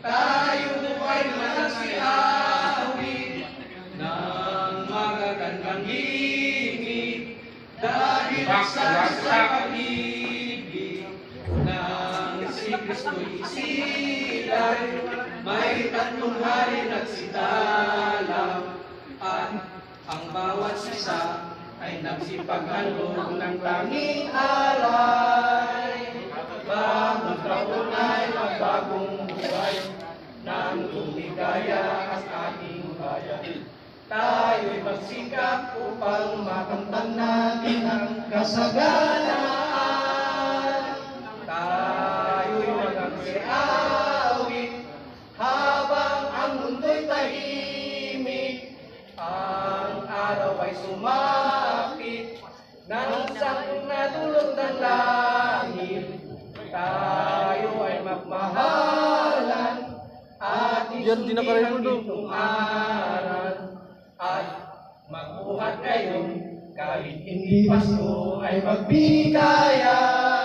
tayo ay managsiawit ng magagandang himig dahil sa pag-ibig ng si Kristo'y isilay. May tatlong hari nagsidalang at ang bawat isa ay nagsipaghandog ng tanging alay. Bagong taon ay magbagong buhay ng lumigaya ang ating bayan. Tayo'y magsikap upang makamtan natin ang kasaganaan. Tayo'y magagsiawit habang ang mundo'y tahimik. Ang araw ay sumapit nang sang natulog ng langit. Tayo ay magmahalan at isunod ang gintong aral. At magbuhat ngayon kahit hindi Pasko ay magbigaya.